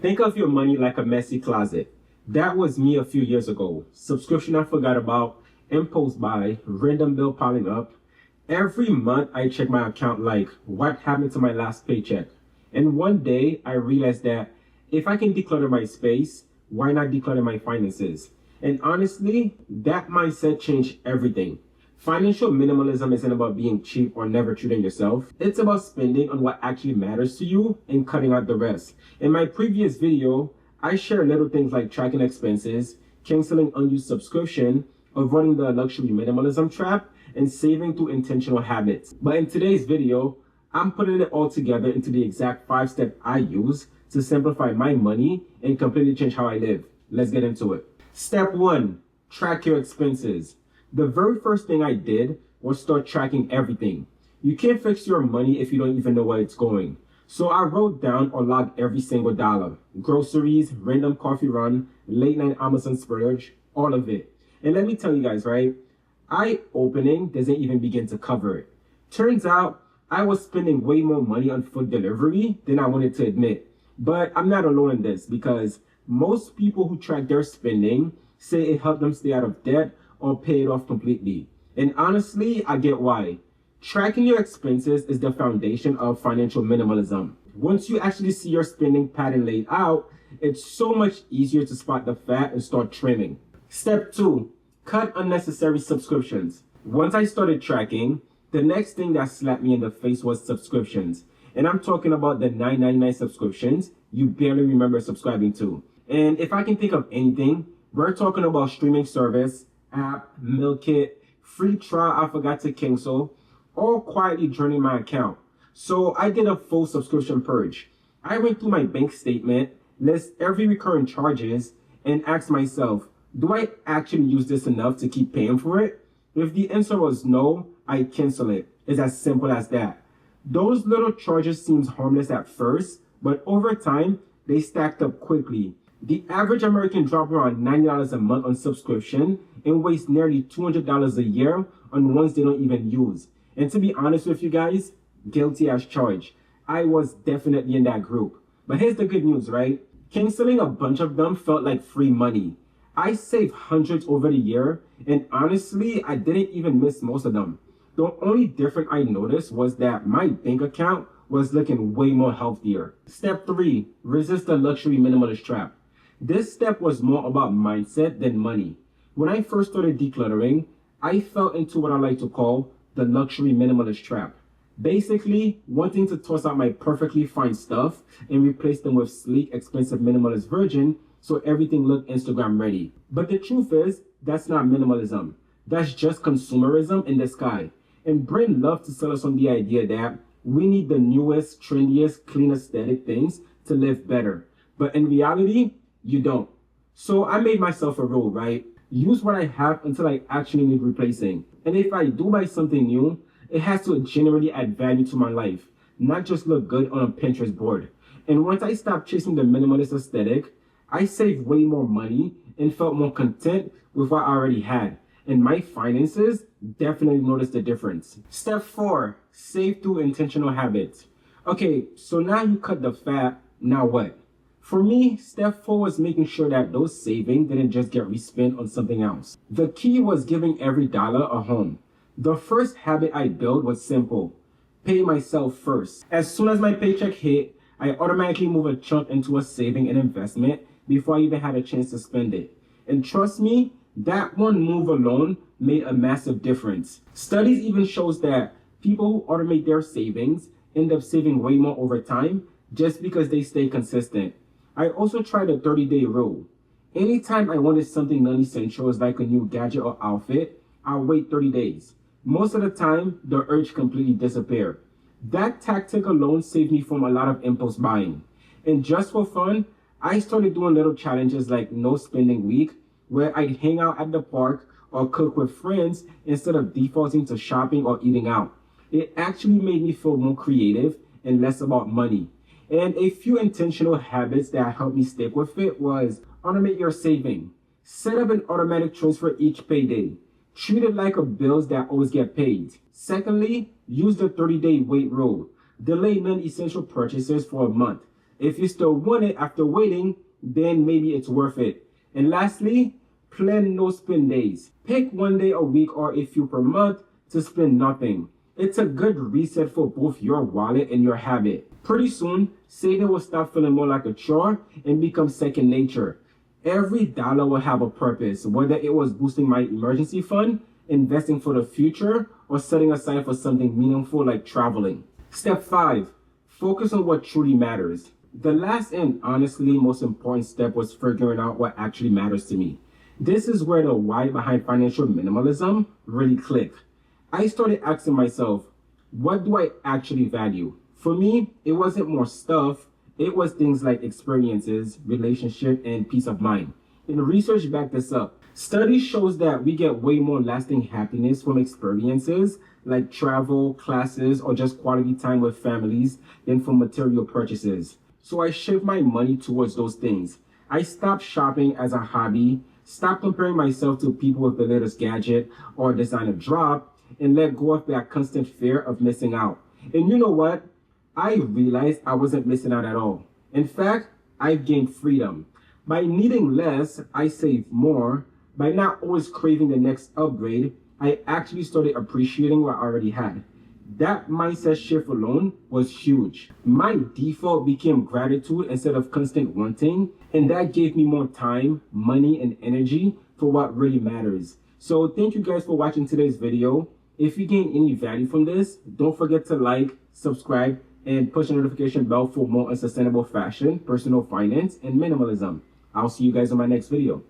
Think of your money like a messy closet. That was me a few years ago. Subscription I forgot about, impulse buy, random bill piling up. Every month I check my account like, what happened to my last paycheck? And one day I realized that if I can declutter my space, why not declutter my finances? And honestly, that mindset changed everything. Financial minimalism isn't about being cheap or never treating yourself. It's about spending on what actually matters to you and cutting out the rest. In my previous video, I share little things like tracking expenses, canceling unused subscription, avoiding the luxury minimalism trap, and saving through intentional habits. But in today's video, I'm putting it all together into the exact 5 steps I use to simplify my money and completely change how I live. Let's get into it. Step 1, track your expenses. The very first thing I did was start tracking everything. You can't fix your money if you don't even know where it's going. So I wrote down or logged every single dollar. Groceries, random coffee run, late night Amazon splurge, all of it. And let me tell you guys, right? Eye-opening doesn't even begin to cover it. Turns out I was spending way more money on food delivery than I wanted to admit. But I'm not alone in this because most people who track their spending say it helped them stay out of debt or pay it off completely. And honestly, I get why. Tracking your expenses is the foundation of financial minimalism. Once you actually see your spending pattern laid out, it's so much easier to spot the fat and start trimming. Step 2, cut unnecessary subscriptions. Once I started tracking, the next thing that slapped me in the face was subscriptions. And I'm talking about the $9.99 subscriptions you barely remember subscribing to. And if I can think of anything, we're talking about streaming service, app, meal kit, free trial I forgot to cancel, all quietly draining my account. So I did a full subscription purge. I went through my bank statement, list every recurring charges, and asked myself, do I actually use this enough to keep paying for it? If the answer was no, I cancel it. It's as simple as that. Those little charges seems harmless at first, but over time, they stacked up quickly. The average American drops around $90 a month on subscription and wastes nearly $200 a year on ones they don't even use. And to be honest with you guys, guilty as charged. I was definitely in that group. But here's the good news, right? Canceling a bunch of them felt like free money. I saved hundreds over the year, and honestly, I didn't even miss most of them. The only difference I noticed was that my bank account was looking way more healthier. Step 3, resist the luxury minimalist trap. This step was more about mindset than money. When I first started decluttering, I fell into what I like to call the luxury minimalist trap. Basically, wanting to toss out my perfectly fine stuff and replace them with sleek, expensive minimalist version so everything looked Instagram ready. But the truth is, that's not minimalism. That's just consumerism in the sky. And brain love to sell us on the idea that we need the newest, trendiest, clean aesthetic things to live better. But in reality, you don't. So I made myself a rule, right? Use what I have until I actually need replacing. And if I do buy something new, it has to genuinely add value to my life, not just look good on a Pinterest board. And once I stopped chasing the minimalist aesthetic, I saved way more money and felt more content with what I already had. And my finances definitely noticed the difference. Step 4, save through intentional habits. Okay, so now you cut the fat, now what? For me, step 4 was making sure that those savings didn't just get respent on something else. The key was giving every dollar a home. The first habit I built was simple: pay myself first. As soon as my paycheck hit, I automatically moved a chunk into a saving and investment before I even had a chance to spend it. And trust me, that one move alone made a massive difference. Studies even shows that people who automate their savings end up saving way more over time just because they stay consistent. I also tried a 30-day rule. Anytime I wanted something non-essential like a new gadget or outfit, I'll wait 30 days. Most of the time, the urge completely disappeared. That tactic alone saved me from a lot of impulse buying. And just for fun, I started doing little challenges like no spending week, where I'd hang out at the park or cook with friends instead of defaulting to shopping or eating out. It actually made me feel more creative and less about money. And a few intentional habits that helped me stick with it was automate your saving. Set up an automatic transfer each payday. Treat it like a bills that always get paid. Secondly, use the 30-day wait rule. Delay non-essential purchases for a month. If you still want it after waiting, then maybe it's worth it. And lastly, plan no spend days. Pick one day a week or a few per month to spend nothing. It's a good reset for both your wallet and your habit. Pretty soon, saving will start feeling more like a chore and become second nature. Every dollar will have a purpose, whether it was boosting my emergency fund, investing for the future, or setting aside for something meaningful like traveling. Step 5. Focus on what truly matters. The last and honestly most important step was figuring out what actually matters to me. This is where the why behind financial minimalism really clicked. I started asking myself, what do I actually value? For me, it wasn't more stuff. It was things like experiences, relationship, and peace of mind. And the research backed this up. Study shows that we get way more lasting happiness from experiences like travel, classes, or just quality time with families than from material purchases. So I shift my money towards those things. I stopped shopping as a hobby, stopped comparing myself to people with the latest gadget or designer drop, and let go of that constant fear of missing out. And you know what? I realized I wasn't missing out at all. In fact, I've gained freedom. By needing less, I saved more. By not always craving the next upgrade, I actually started appreciating what I already had. That mindset shift alone was huge. My default became gratitude instead of constant wanting, and that gave me more time, money, and energy for what really matters. So thank you guys for watching today's video. If you gain any value from this, don't forget to like, subscribe, and push the notification bell for more on sustainable fashion, personal finance, and minimalism. I'll see you guys in my next video.